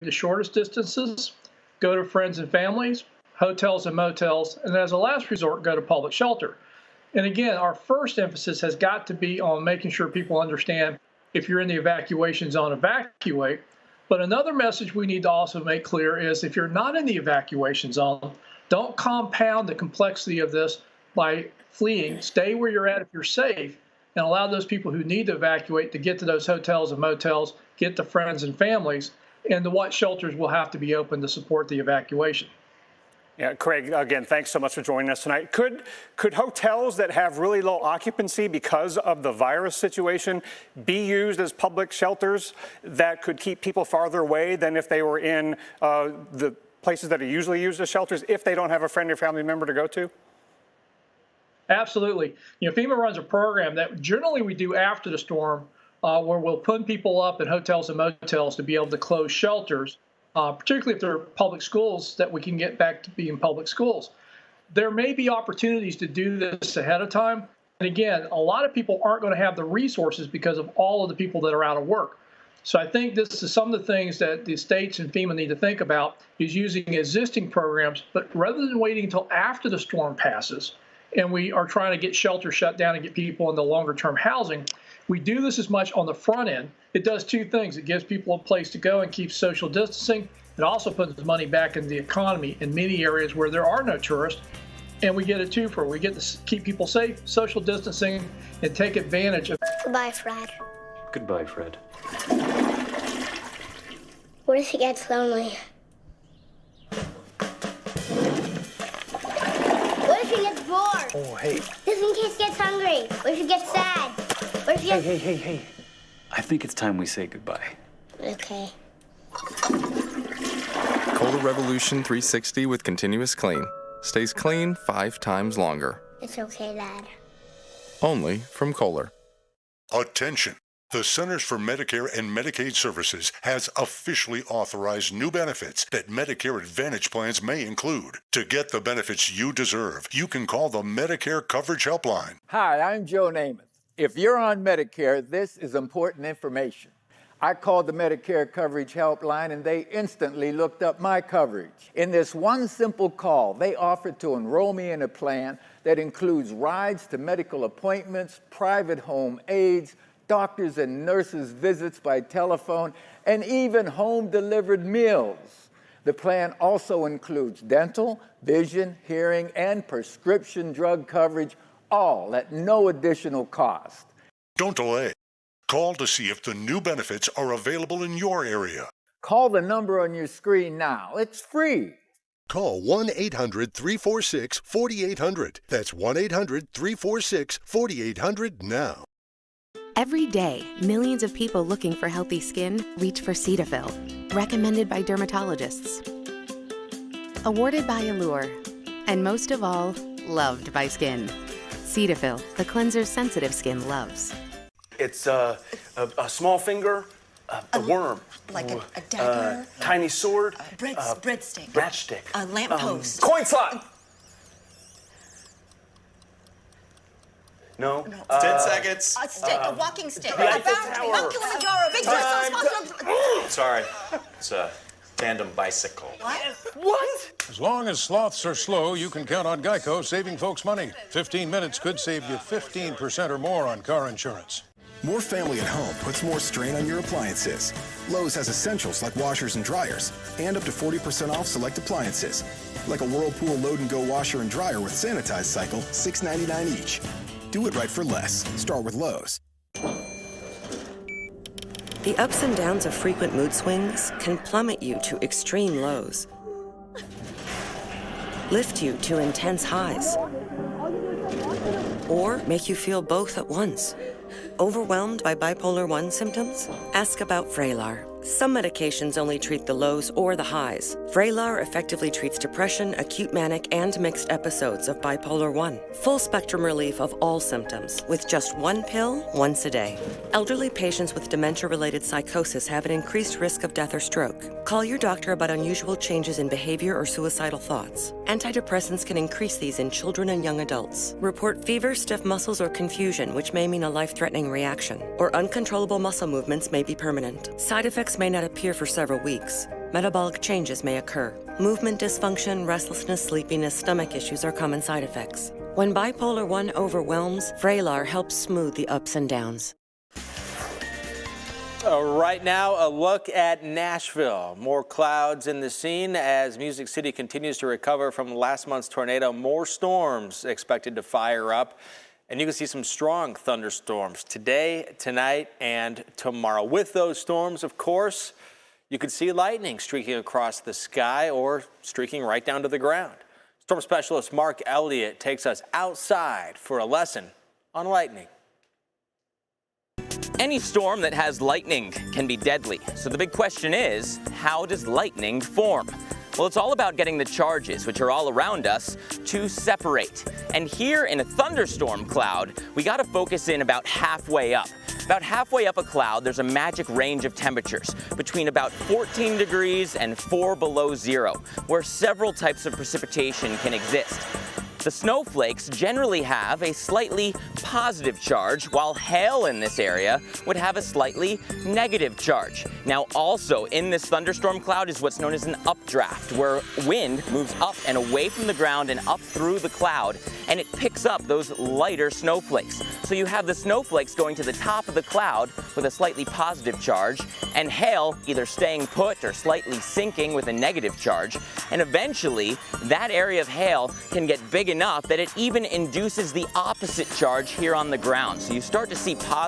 the shortest distances, go to friends and families, hotels and motels, and as a last resort, go to public shelter. And again, our first emphasis has got to be on making sure people understand if you're in the evacuation zone, evacuate. But another message we need to also make clear is if you're not in the evacuation zone, don't compound the complexity of this by fleeing. Stay where you're at if you're safe, and allow those people who need to evacuate to get to those hotels and motels, get to friends and families, and the what shelters will have to be open to support the evacuation. Yeah, Craig, again, thanks so much for joining us tonight. Could hotels that have really low occupancy because of the virus situation be used as public shelters that could keep people farther away than if they were in the places that are usually used as shelters if they don't have a friend or family member to go to? Absolutely. FEMA runs a program that generally we do after the storm where we'll put people up in hotels and motels to be able to close shelters. Particularly if there are public schools, that we can get back to being public schools. There may be opportunities to do this ahead of time. And again, a lot of people aren't going to have the resources because of all of the people that are out of work. So I think this is some of the things that the states and FEMA need to think about is using existing programs, but rather than waiting until after the storm passes and we are trying to get shelter shut down and get people into longer term housing, we do this as much on the front end. It does two things. It gives people a place to go and keeps social distancing. It also puts money back in the economy in many areas where there are no tourists. And we get a twofer. We get to keep people safe, social distancing, and take advantage of. Goodbye, Fred. Goodbye, Fred. What if he gets lonely? What if he gets bored? Oh, hey. Just in case he gets hungry. What if he gets sad? What if he gets... Hey. I think it's time we say goodbye. Okay. Kohler Revolution 360 with continuous clean. Stays clean 5 times longer. It's okay, Dad. Only from Kohler. Attention! The Centers for Medicare and Medicaid Services has officially authorized new benefits that Medicare Advantage plans may include. To get the benefits you deserve, you can call the Medicare Coverage Helpline. Hi, I'm Joe Namath. If you're on Medicare, this is important information. I called the Medicare Coverage Helpline and they instantly looked up my coverage. In this one simple call, they offered to enroll me in a plan that includes rides to medical appointments, private home aides, doctors and nurses' visits by telephone, and even home-delivered meals. The plan also includes dental, vision, hearing, and prescription drug coverage, all at no additional cost. Don't delay. Call to see if the new benefits are available in your area. Call the number on your screen now. It's free. Call 1-800-346-4800. That's 1-800-346-4800 now. Every day, millions of people looking for healthy skin reach for Cetaphil, recommended by dermatologists. Awarded by Allure, and most of all, loved by skin. Cetaphil, the cleanser sensitive skin loves. It's a small finger, a worm. Like a dagger? Tiny sword. Breadstick. Matchstick. A lamppost. Coin slot! No. 10 seconds. A stick, a walking stick. The A Eiffel boundary. Tower. Mount Kilimanjaro. Big Sorry. It's a tandem bicycle. What? As long as sloths are slow, you can count on Geico saving folks money. 15 minutes could save you 15% or more on car insurance. More family at home puts more strain on your appliances. Lowe's has essentials like washers and dryers, and up to 40% off select appliances. Like a Whirlpool Load and Go washer and dryer with sanitized cycle, $6.99 each. Do it right for less. Start with Lowe's. The ups and downs of frequent mood swings can plummet you to extreme lows, lift you to intense highs, or make you feel both at once. Overwhelmed by bipolar 1 symptoms? Ask about Vraylar. Some medications only treat the lows or the highs. Vraylar effectively treats depression, acute manic, and mixed episodes of bipolar 1. Full spectrum relief of all symptoms with just 1 pill once a day. Elderly patients with dementia-related psychosis have an increased risk of death or stroke. Call your doctor about unusual changes in behavior or suicidal thoughts. Antidepressants can increase these in children and young adults. Report fever, stiff muscles, or confusion, which may mean a life-threatening reaction. Or uncontrollable muscle movements may be permanent. Side effects may not appear for several weeks. Metabolic changes may occur. Movement dysfunction, restlessness, sleepiness, stomach issues are common side effects. When bipolar 1 overwhelms, Vraylar helps smooth the ups and downs. Right now, a look at Nashville. More clouds in the scene as Music City continues to recover from last month's tornado. More storms expected to fire up. And you can see some strong thunderstorms today, tonight, and tomorrow. With those storms, of course, you could see lightning streaking across the sky or streaking right down to the ground. Storm specialist Mark Elliott takes us outside for a lesson on lightning. Any storm that has lightning can be deadly. So the big question is, how does lightning form? Well, it's all about getting the charges, which are all around us, to separate. And here in a thunderstorm cloud, we got to focus in about halfway up. About halfway up a cloud, there's a magic range of temperatures between about 14 degrees and 4 below zero, where several types of precipitation can exist. The snowflakes generally have a slightly positive charge, while hail in this area would have a slightly negative charge. Now, also in this thunderstorm cloud is what's known as an updraft, where wind moves up and away from the ground and up through the cloud, and it picks up those lighter snowflakes. So you have the snowflakes going to the top of the cloud with a slightly positive charge, and hail either staying put or slightly sinking with a negative charge. And eventually, that area of hail can get big enough that it even induces the opposite charge here on the ground. So you start to see positive